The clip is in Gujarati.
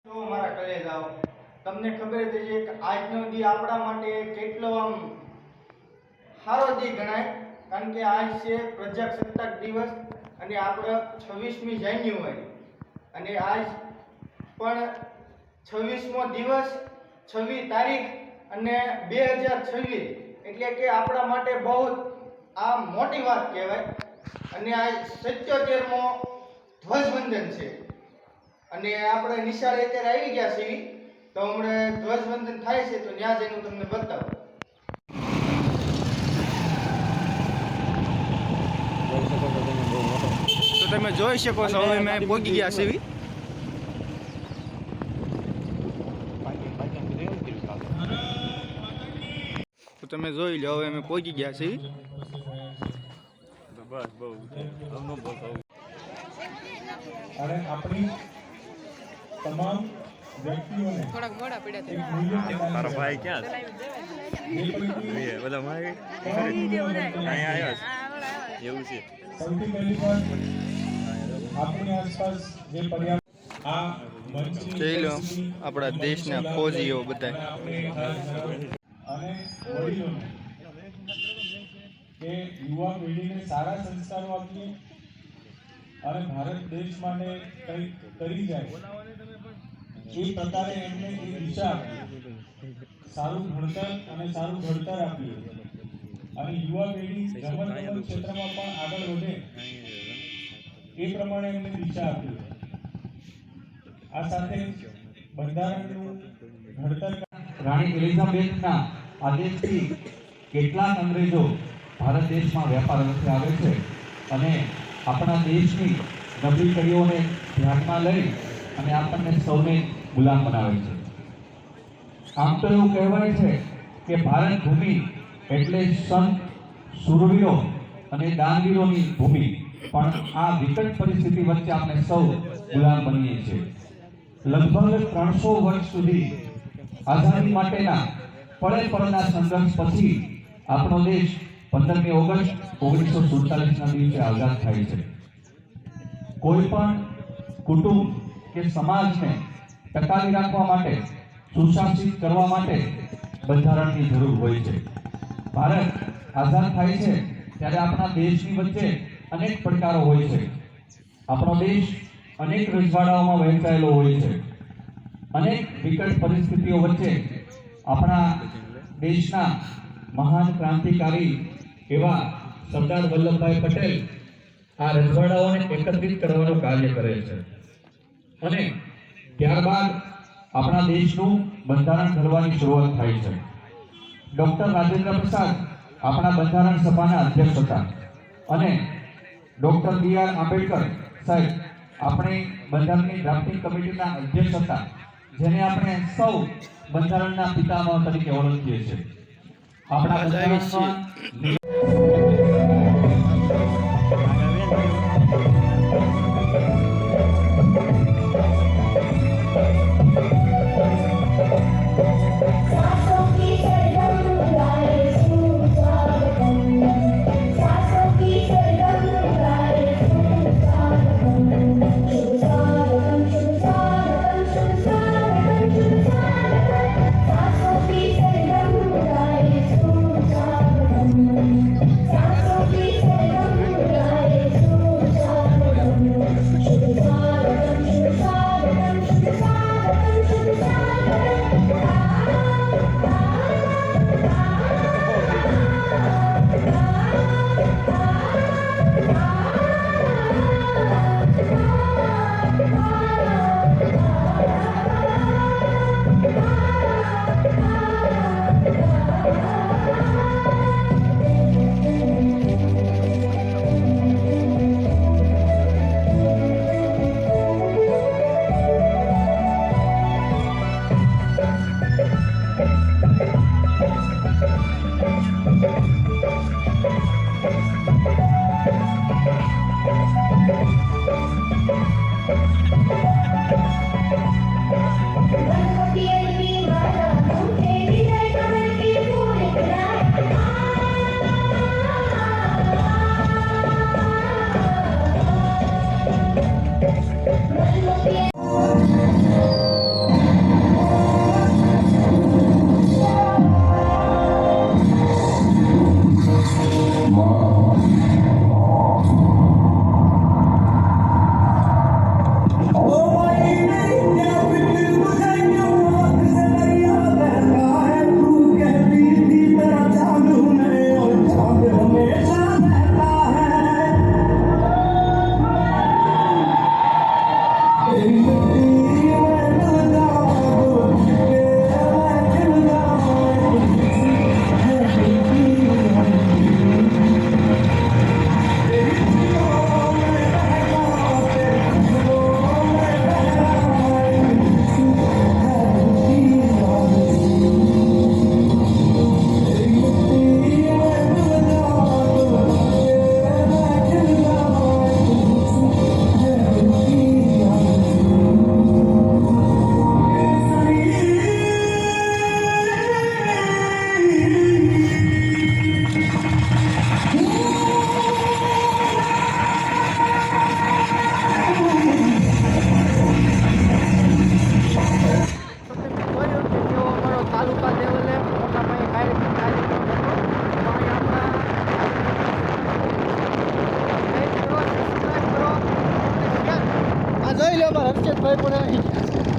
તો મારા કલેજાઓ તમને ખબર જ છે કે આજનો દી આપણા માટે કેટલો આમ સારો દી ગણાય, કારણ કે આજ છે પ્રજાસત્તાક દિવસ અને આપણે 26મી જાન્યુઆરી અને આજ પણ 26મો દિવસ 26 તારીખ અને 2026 એટલે કે આપણા માટે બહુ આ મોટી વાત કહેવાય. અને આ 77મો ધ્વજવંદન છે અને આપણે નિશાળે અત્યારે આવી ગયા છીએ તો હમણાં ધ્વજવંદન થાય છે તો ત્યાં જઈને તમને બતાવું. તો તમે જોઈ શકો છો હવે મેં પહોંચી ગયા છીએ. તો તમે જોઈ લો હવે અમે પહોંચી ગયા છીએ. બસ બહુ અને આપણી તમામ વ્યક્તિઓને થોડાક મોડા પડ્યા તારો ભાઈ ક્યાં છે? બધા ભાઈ અહીંયા આવ્યા છે એવું છે. સૌથી પહેલી વાત આપણી આસપાસ જે પર્યાવરણ આ મંચની જોઈ લો આપણા દેશના ફૌજીઓ બધા અને વડીલોને કે યુવા પેઢીને સારા સંસ્કારો આપીએ અને ભારત દેશ માટે કંઈક કરી જાય એ પ્રકારે એમને એક દિશા આપીએ, સારું ભણતર અને સારું ઘડતર આપીએ અને યુવા પેઢી રમતગમત ક્ષેત્રમાં પણ આગળ વધે એ પ્રમાણે એમને દિશા આપીએ. આ સાથે બંધારણનું ઘડતર રાણી એલિઝાબેથના આદેશથી કેટલાક અંગ્રેજો ભારત દેશમાં વેપાર અર્થે આવે છે અને આપણા દેશની નબળી કડીઓને ધ્યાનમાં લઈ અને આપણને સૌને ગુલામ બનાવે છે. આમ તો એવું કહેવાય છે કે ભારત ભૂમિ એટલે સંત, શૂરવીરો અને દાનવીરોની ભૂમિ, પણ આ વિકટ પરિસ્થિતિ વચ્ચે આપણે સૌ ગુલામ બનીએ છીએ. લગભગ 300 વર્ષ સુધી આઝાદી માટેના પળે પળના સંઘર્ષ પછી આપણો દેશ 15મી ઓગસ્ટ 1947ના દિવસે આઝાદ થાય છે. કોઈ પણ કુટુંબ કે સમાજને ટકાવી રાખવા માટે, સુશાસિત કરવા માટે બંધારણની જરૂર હોય છે. ભારત આઝાદ થાય છે ત્યારે આપણા દેશની વચ્ચે અનેક પડકારો હોય છે. આપણો દેશ અનેક રજવાડાઓમાં વહેંચાયેલો હોય છે. અનેક વિકટ પરિસ્થિતિઓ વચ્ચે આપણા દેશના મહાન ક્રાંતિકારી એવા સરદાર વલ્લભભાઈ પટેલ આ રજવાડાઓને એકત્રિત કરવાનું કાર્ય કરે છે અને ત્યારબાદ આપણા દેશનું બંધારણ ઘડવાની શરૂઆત થાય છે. ડૉક્ટર રાજેન્દ્ર પ્રસાદ આપણા બંધારણ સભાના અધ્યક્ષ હતા અને ડૉક્ટર B.R. આંબેડકર સાહેબ આપણી બંધારણની ડ્રાફ્ટિંગ કમિટીના અધ્યક્ષ હતા, જેને આપણે સૌ બંધારણના પિતામહ તરીકે ઓળખીએ છીએ. આપણા બંધારણમાં હર્ષદભાઈ પણ અહીં ગયા છે.